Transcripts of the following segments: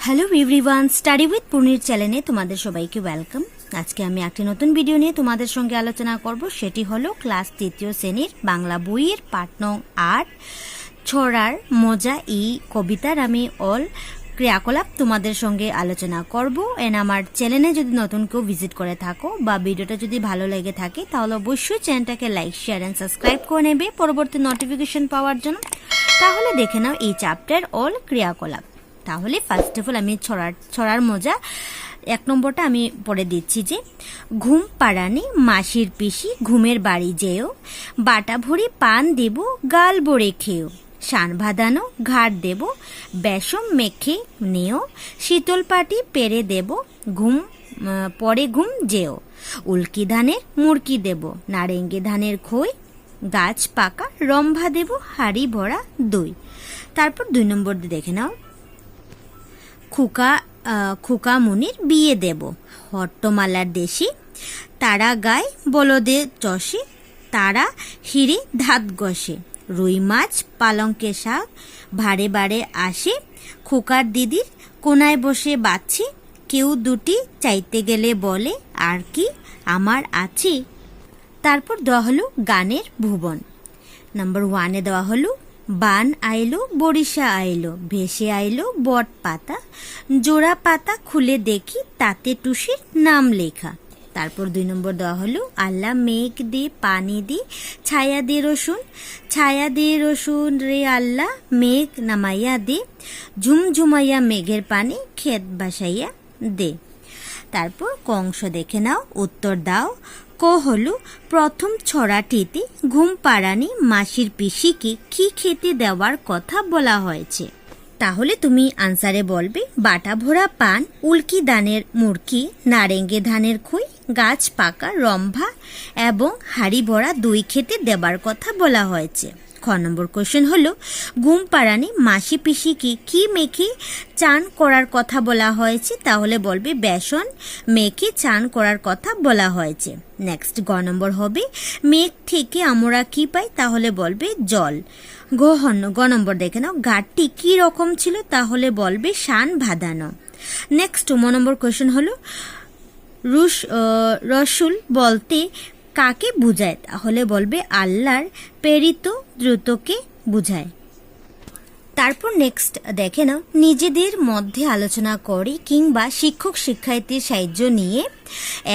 Hello everyone, study with পূর্ণির চ্যানেলে তোমাদের সবাইকে ওয়েলকাম। আজকে আমি একটি নতুন ভিডিও নিয়ে তোমাদের সঙ্গে আলোচনা করব। সেটি হলো ক্লাস 3য় শ্রেণীর বাংলা বইয়ের পাঠ নং ৮ ছড়ার মজা এই কবিতার আমি অল ক্রিয়াকলাপ তোমাদের সঙ্গে আলোচনা করব। এন্ড আমার চ্যানেলে যদি নতুন কেউ ভিজিট করে থাকো বা ভিডিওটা যদি ভালো লেগে থাকে তাহলে অবশ্যই চ্যানেলটাকে লাইক, শেয়ার অ্যান্ড সাবস্ক্রাইব করে নেবে পরবর্তী নোটিফিকেশন পাওয়ার জন্য। তাহলে দেখে নাও এই চ্যাপ্টার অল ক্রিয়াকলাপ। তাহলে ফার্স্ট অফ অল আমি ছড়ার মজা 1 নম্বরটা আমি পড়ে দিচ্ছি যে ঘুম পাড়ানি মাসির পিসি ঘুমের বাড়ি যেও, বাটা ভরি পান দেব গাল বড়ে খেও, শান ভাদানো ঘাট দেব বেসম মেখে নেও, শীতল পাটি পেরে দেব পরে ঘুম যেও, উল্কি ধানের মুরকি দেব নারেঙ্গি ধানের খই, গাছ পাকা রম্ভা দেব হাড়ি ভরা দই। তারপর 2 নম্বর দেখে নাও, খুকা মুনির বিয়ে দেব, হট্টমালার দেশি তারা গায়ে বলদে চষে, তারা হিরে ধাত গসে, রুই মাছ পালঙ্কে শাক ভারে বারে আসে, খোকার দিদির কোনায় বসে বাচ্ছে, কেউ দুটি চাইতে গেলে বলে আর কি আমার আছে। তারপর দেওয়া হলো গানের ভুবন। নাম্বার 1-এ দেওয়া হলো বান আইলো বরিশা আইলো, ভেসে আইলো বট পাতা, জোড়া পাতা খুলে দেখি তাতে টুসির নাম লেখা। তারপর 2 নম্বর দেওয়া হলো আল্লাহ মেঘ দে পানি দে ছায়া দে রসুন, ছায়া দে রসুন রে আল্লাহ মেঘ নামাইয়া দে, ঝুমঝুমাইয়া মেঘের পানি ক্ষেত বাসাইয়া দে। তারপর কংস দেখে নাও, উত্তর দাও। ক হলো প্রথম ছড়াটিতে ঘুম পাড়ানি মাসির পিসিকে কি খেতে দেওয়ার কথা বলা হয়েছে। তাহলে তুমি আনসারে বলবে বাটা ভরা পান, উল্কি ধানের মুরকি, নারেঙ্গে ধানের খই, গাছ পাকা রম্ভা এবং হাড়ি ভরা দই খেতে দেবার কথা বলা হয়েছে। খ নম্বর কোশ্চেন হলো ঘুম পাড়ানি মাসি পিসিকে কি মেখে চান করার কথা বলা হয়েছে। তাহলে বলবে বেসন মেখে চান করার কথা বলা হয়েছে। নেক্সট গ নম্বর হবে মেঘ থেকে আমরা কি পাই। তাহলে বলবে জল। গ নম্বর দেখে নাও ঘাটটি কি রকম ছিল। তাহলে বলবে শান ভাদানো। নেক্সট 9 নম্বর কোশ্চেন হলো রসুল বলতে কাকে বুঝায়। তাহলে বলবে আল্লাহর প্রেরিত দ্রুতকে বুঝায়। তারপর নেক্সট দেখে নাও নিজেদের মধ্যে আলোচনা করে কিংবা শিক্ষক শিক্ষার্থীর সাহায্য নিয়ে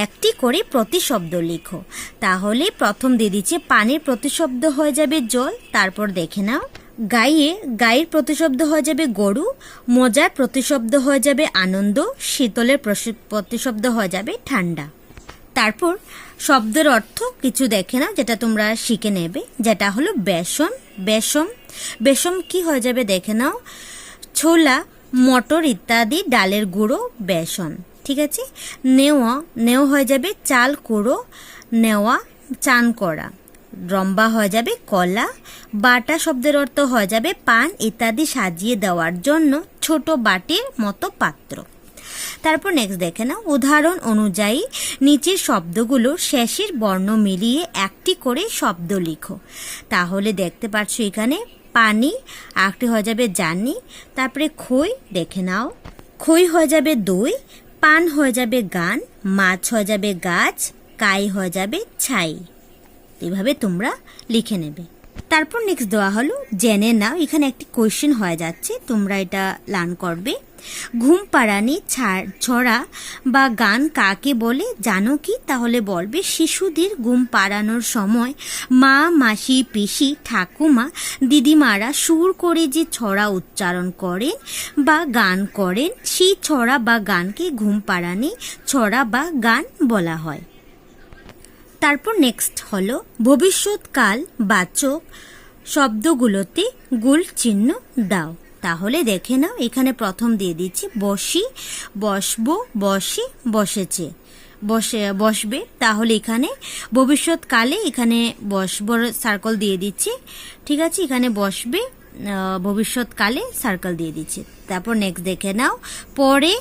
একটি করে প্রতিশব্দ লিখো। তাহলে প্রথম দিয়ে দিচ্ছে পানির প্রতিশব্দ হয়ে যাবে জল। তারপর দেখে নাও গায়ের প্রতিশব্দ হয়ে যাবে গরু, মজার প্রতিশব্দ হয়ে যাবে আনন্দ, শীতলের প্রতিশব্দ হয়ে যাবে ঠান্ডা। তারপর শব্দের অর্থ কিছু দেখে নাও যেটা তোমরা শিখে নেবে, যেটা হলো বেসম কি হয়ে যাবে দেখে নাও ছোলা মটর ইত্যাদি ডালের গুঁড়ো বেসন। ঠিক আছে। নেও হয়ে যাবে চাল কুড়ো, নেওয়া চান করা। রম্বা হয়ে যাবে কলা। বাটা শব্দের অর্থ হয়ে যাবে পান ইত্যাদি সাজিয়ে দেওয়ার জন্য ছোট বাটির মতো পাত্র। তারপর নেক্সট দেখে নাও উদাহরণ অনুযায়ী নিচের শব্দগুলো শেষের বর্ণ মিলিয়ে একটি করে শব্দ লিখো। তাহলে দেখতে পাচ্ছ এখানে পানি আরেকটি হয়ে যাবে জানি। তারপরে খই দেখে নাও, খই হয়ে যাবে দই, পান হয়ে যাবে গান, মাছ হয়ে যাবে গাছ, কাই হয়ে যাবে ছাই। এইভাবে তোমরা লিখে নেবে। তারপর নেক্সট দেওয়া হলো জেনে নাও। এখানে একটি কোয়েশ্চেন হয়ে যাচ্ছে, তোমরা এটা লার্ন করবে। ঘুম পাড়ানি ছড়া বা গান কাকে বলে জানো কি। তাহলে বলবে শিশুদের ঘুম পাড়ানোর সময় মা মাসি পিসি ঠাকুমা দিদিমারা সুর করে যে ছড়া উচ্চারণ করেন বা গান করেন সেই ছড়া বা গানকে ঘুম পাড়ানি ছড়া বা গান বলা হয়। তারপর নেক্সট হলো ভবিষ্যৎকাল বাচক শব্দগুলোতে গোল চিহ্ন দাও। তাহলে দেখে নাও এখানে প্রথম দিয়ে দিচ্ছি বসি, বসবো, বসে, বসেছে, বসবে। তাহলে এখানে ভবিষ্যৎকালে এখানে বসবর সার্কেল দিয়ে দিচ্ছি। ঠিক আছে, এখানে বসবে ভবিষ্যৎকালে সার্কেল দিয়ে দিচ্ছি। তারপর নেক্সট দেখে নাও পরে,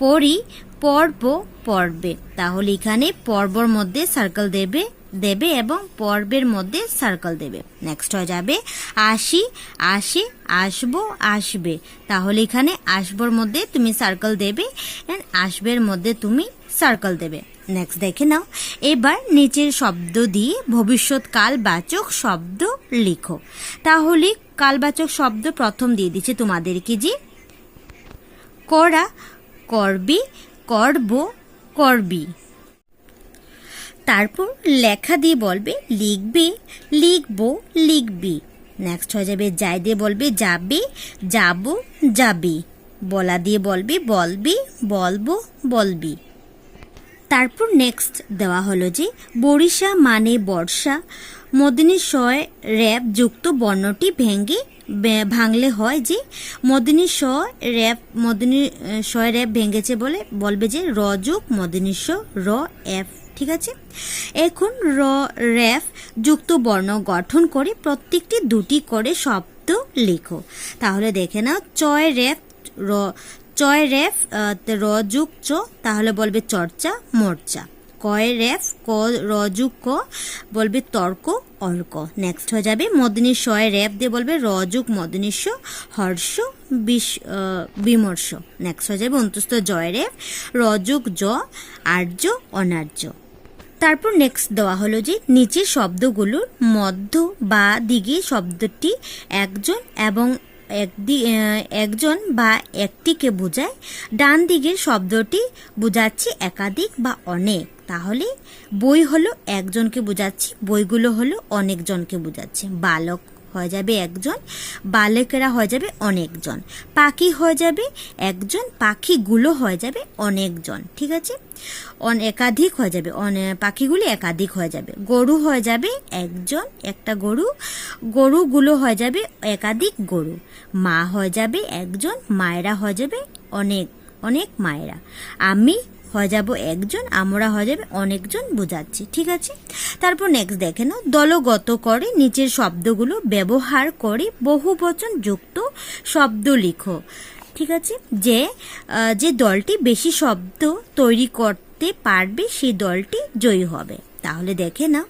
পড়ি, পর্ব, পড়বে। তাহলে এখানে পর্বর মধ্যে সার্কেল দেবে দেবে এবং পর্বের মধ্যে সার্কেল দেবে। নেক্সট হয়ে যাবে আসি, আসে, আসবো, আসবে। তাহলে এখানে আসবোর মধ্যে তুমি সার্কেল দেবে এন্ড আসবের মধ্যে তুমি সার্কেল দেবে। নেক্সট দেখে নাও, এবার নিচের শব্দ দিয়ে ভবিষ্যৎকাল বাচক শব্দ লিখো। তাহলে কালবাচক শব্দ প্রথম দিয়ে দিচ্ছে তোমাদেরকে, যে করা, করবি, করব, করবি। তারপর লেখা দিয়ে বলবে লিখবে, লিখবো, লিখবি। নেক্সট হয়ে যাবে যাই দিয়ে বলবে যাবে, যাব, যাবি। বলা দিয়ে বলবে বলবি, বলবো, বলবি। তারপর নেক্সট দেওয়া হলো যে বরিশা মানে বর্ষা, মদিনী শয় র্যাপ যুক্ত বর্ণটি ভাঙলে হয় যে মদিনী শয় র্যাপ ভেঙেছে বলে বলবে যে রযুক মদিনী শ র এফ। ঠিক আছে, এখন র র্যাফ যুক্ত বর্ণ গঠন করে প্রত্যেকটি দুটি করে শব্দ লেখো। তাহলে দেখে নাও, চয় র্যাফ র যুগ চ, তাহলে বলবে চর্চা, মোর্চা। কয় র্যাফ রযুগ ক, বলবে তর্ক, অর্ক। নেক্সট হয়ে যাবে মদিনী শয় র্যাপ দিয়ে বলবে রযুগ মদিনী শ হর্ষ, বিমর্ষ। নেক্সট হয়ে যাবে অন্তস্থ জয় র্যাপ রযুগ জ, আর্য, অনার্য। তারপর নেক্সট দেওয়া হলো যে নিচের শব্দগুলোর মধ্য বা দিকে শব্দটি একজন এবং একজন বা একটিকে বোঝায়, ডান দিকের শব্দটি বোঝাচ্ছি একাধিক বা অনেক। তাহলে বই হলো একজনকে বোঝাচ্ছি, বইগুলো হলো অনেকজনকে বোঝাচ্ছে। বালক হয়ে যাবে একজন, বালকেরা হয়ে যাবে অনেকজন। পাখি হয়ে যাবে একজন, পাখিগুলো হয়ে যাবে অনেকজন। ঠিক আছে, একাধিক হয়ে যাবে, পাখিগুলি একাধিক হয়ে যাবে। গরু হয়ে যাবে একজন, একটা গরু, গরুগুলো হয়ে যাবে একাধিক গরু। মা হয়ে যাবে একজন, মায়েরা হয়ে যাবে অনেক অনেক মায়েরা। আমি হয়ে যাব একজন, আমরা হয়ে যাবে অনেকজন বোঝাচ্ছি। ঠিক আছে, তারপর নেক্সট দেখে নাও, দলগত করে নিচের শব্দগুলো ব্যবহার করে বহুবচন যুক্ত শব্দ লিখো। ঠিক আছে, যে দলটি বেশি শব্দ তৈরি করতে পারবে সেই দলটি জয়ী হবে। তাহলে দেখে নাও,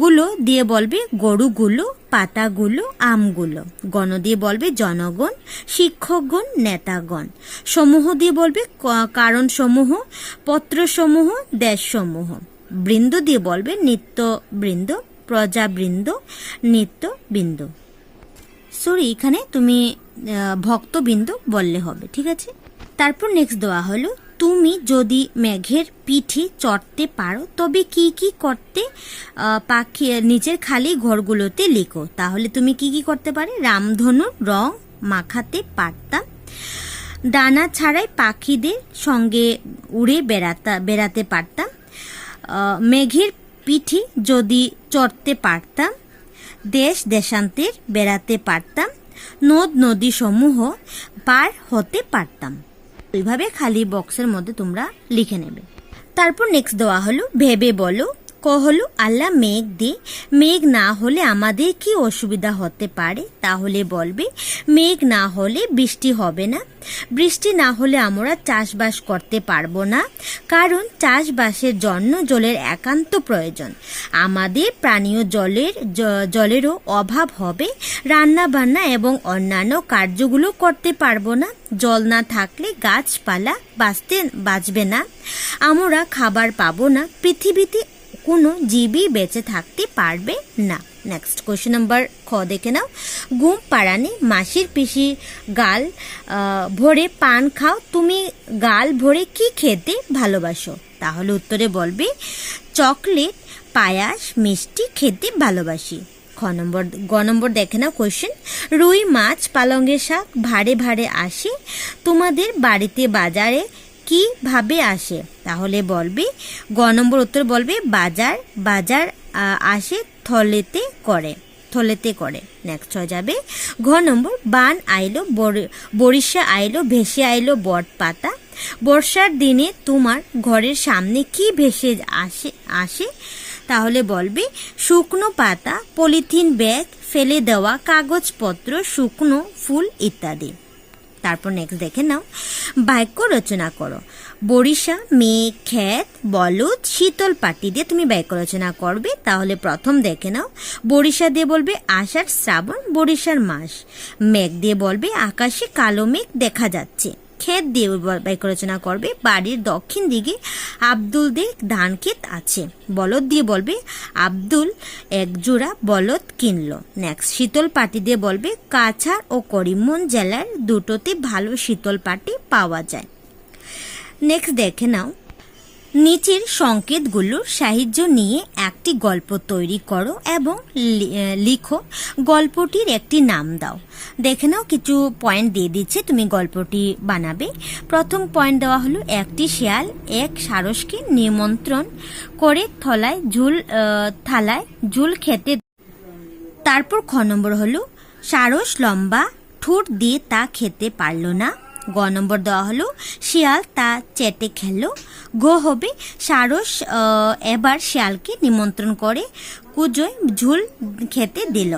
গুলো দিয়ে বলবে গরুগুলো, পাতাগুলো, আমগুলো। গণ দিয়ে বলবে জনগণ, শিক্ষকগণ, নেতাগণ। সমূহ দিয়ে বলবে কারণ সমূহ, পত্র সমূহ, দেশ সমূহ। বৃন্দ দিয়ে বলবে নিত্যবৃন্দ, প্রজাবৃন্দ, নিত্যবৃন্দ। সরি, এখানে তুমি ভক্তবৃন্দ বললে হবে। ঠিক আছে, তারপর নেক্সট দেওয়া হলো, তুমি যদি মেঘের পিঠে চড়তে পারো তবে কি কি করতে, পাখি নিচের খালি ঘরগুলোতে লিখো। তাহলে তুমি কি কি করতে পারে, রামধনুর রং মাখাতে পারতাম, ডানা ছাড়াই পাখিদের সঙ্গে উড়ে বেড়াতে পারতাম, মেঘের পিঠে যদি চড়তে পারতাম, দেশ দেশান্তের বেড়াতে পারতাম, নদ নদী সমূহ পার হতে পারতাম। এইভাবে খালি বক্সের মধ্যে তোমরা লিখে নেবে। তারপর নেক্সট দেওয়া হলো ভেবে বলো। ক হলো আল্লাহ মেঘ দে, মেঘ না হলে আমাদের কি অসুবিধা হতে পারে। তাহলে বলবে মেঘ না হলে বৃষ্টি হবে না, বৃষ্টি না হলে আমরা চাষবাস করতে পারবো না, কারণ চাষবাসের জন্য জলের একান্ত প্রয়োজন। আমাদের পানীয় জলেরও অভাব হবে, রান্না বান্না এবং অন্যান্য কার্যগুলো করতে পারবো না। জল না থাকলে গাছপালা বাঁচবে না, আমরা খাবার পাবো না, পৃথিবীতে কোনো জীবই বেঁচে থাকতে পারবে না। নেক্সট কোয়েশ্চেন নাম্বার খ দেখে নাও, ঘুম পাড়ানি মাসির পিসি গাল ভরে পান খাও, তুমি গাল ভরে কি খেতে ভালোবাসো। তাহলে উত্তরে বলবে চকলেট, পায়াস, মিষ্টি খেতে ভালোবাসি। গ নম্বর দেখে নাও কোয়েশ্চেন, রুই মাছ পালঙ্গের শাক ভাড়ে ভাড়ে আসে, তোমাদের বাড়িতে বাজারে কিভাবে আসে। তাহলে বলবে গ নম্বর উত্তর বলবে বাজার আসে থলেতে করে। নেক্সট হয়ে যাবে ঘ নম্বর, বান আইলো, বরিশা আইলো, ভেসে আইলো বট পাতা। বর্ষার দিনে তোমার ঘরের সামনে কি ভেসে আসে। তাহলে বলবে শুকনো পাতা, পলিথিন ব্যাগ, ফেলে দেওয়া কাগজপত্র, শুকনো ফুল ইত্যাদি। তারপর নেক্সট দেখে নাও, বাক্য রচনা করো। বরিশা, মেঘ, ক্ষেত, বলদ, শীতল পাটি দিয়ে তুমি বাক্য রচনা করবে। তাহলে প্রথম দেখে নাও, বরিশা দিয়ে বলবে আষাঢ় শ্রাবণ বরিশার মাস। মেঘ দিয়ে বলবে আকাশে কালো মেঘ দেখা যাচ্ছে। ক্ষেত দিয়ে বাক্য রচনা করবে বাড়ির দক্ষিণ দিকে আব্দুলদের ধান ক্ষেত আছে। বলদ দিয়ে বলবে আব্দুল এক জোড়া বলদ কিনলো। নেক্সট শীতল পাটি দিয়ে বলবে কাছাড় ও করিমগঞ্জ জেলার দুটোতে ভালো শীতল পাটি পাওয়া যায়। নেক্সট দেখে নাও, নিচের সংকেতগুলোর সাহায্য নিয়ে একটি গল্প তৈরি করো এবং লিখো। গল্পটির একটি নাম দাও। দেখে নাও, কিছু পয়েন্ট দিয়ে দিচ্ছে, তুমি গল্পটি বানাবে। প্রথম পয়েন্ট দেওয়া হলো, একটি শিয়াল এক সারসকে নিমন্ত্রণ করে থালায় ঝুল খেতে। তারপর খ নম্বর হলো, সারস লম্বা ঠোঁট দিয়ে তা খেতে পারল না। গ নম্বর দেওয়া হলো, শিয়াল তা চেটে খেলো। গ হবে, সারস এবার শিয়ালকে নিমন্ত্রণ করে কুজোয় ঝুল খেতে দিল।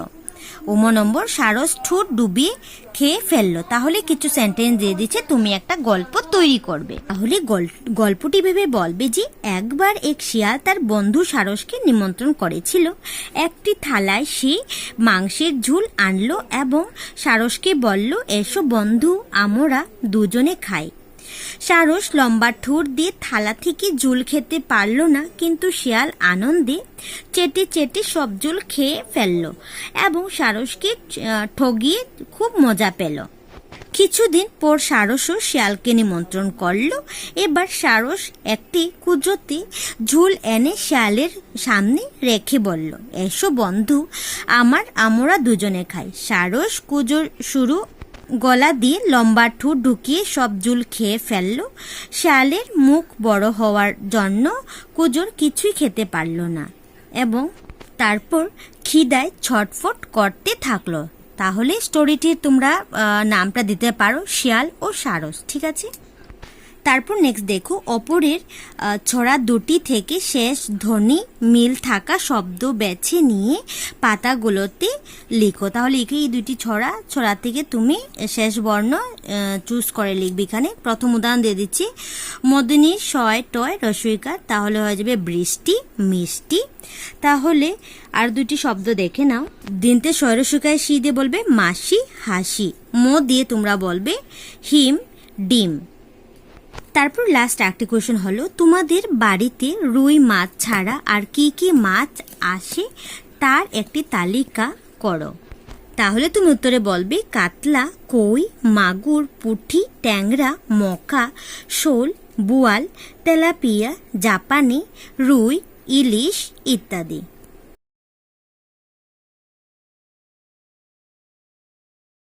উম নম্বর, সারস ঠোঁট ডুবিয়ে খেয়ে ফেললো। তাহলে কিছু সেন্টেন্স দিয়ে দিচ্ছে, তুমি একটা গল্প তৈরি করবে। তাহলে গল্পটি ভেবে বলবে যে একবার এক শিয়াল তার বন্ধু সারসকে নিমন্ত্রণ করেছিল। একটি থালায় সে মাংসের ঝোল আনলো এবং সারসকে বলল, এসো বন্ধু, আমরা দুজনে খাই। সারস লম্বা ঠোঁট দিয়ে থালা থেকে ঝোল খেতে পারল না, কিন্তু শিয়াল আনন্দে চেটে চেটে সব ঝোল খেয়ে ফেলল এবং সারসকে ঠগিয়ে খুব মজা পেল। কিছুদিন পর সারসও শিয়ালকে নিমন্ত্রণ করল। এবার সারস একটি কুজোতে ঝোল এনে শিয়ালের সামনে রেখে বলল, এসো বন্ধু, আমরা দুজনে খাই। সারস কুজোর শুরু গলা দিয়ে লম্বা ঠোঁট ঢুকিয়ে সব ঝোল খেয়ে ফেলল। শিয়ালের মুখ বড় হওয়ার জন্য কুজোর কিছুই খেতে পারল না এবং তারপর খিদায় ছটফট করতে থাকলো। তাহলে স্টোরিটির তোমরা নামটা দিতে পারো শিয়াল ও সারস, ঠিক আছে। তারপর নেক্সট দেখো, ওপরের ছড়া দুটি থেকে শেষ ধ্বনি মিল থাকা শব্দ বেছে নিয়ে পাতাগুলোতে লিখো। তাহলে এই দুটি ছড়া থেকে তুমি শেষ বর্ণ চুজ করে লিখবে। এখানে প্রথম উদাহরণ দিয়ে দিচ্ছি, মদিনী শয় টয় রসইকার, তাহলে হয়ে যাবে বৃষ্টি মিষ্টি। তাহলে আর দুটি শব্দ দেখে নাও, দিনতে শয় রসইকায় শি দিয়ে বলবে মাসি হাসি। মো দিয়ে তোমরা বলবে হিম ডিম। তারপর লাস্ট একটা কোয়েশ্চেন হলো, তোমাদের বাড়িতে রুই মাছ ছাড়া আর কি কি মাছ আসে তার একটি তালিকা করো। তাহলে তুমি উত্তরে বলবে কাতলা, কই, মাগুর, পুঁটি, ট্যাংরা, মকা, শোল, বোয়াল, তেলাপিয়া, জাপানি, রুই, ইলিশ ইত্যাদি।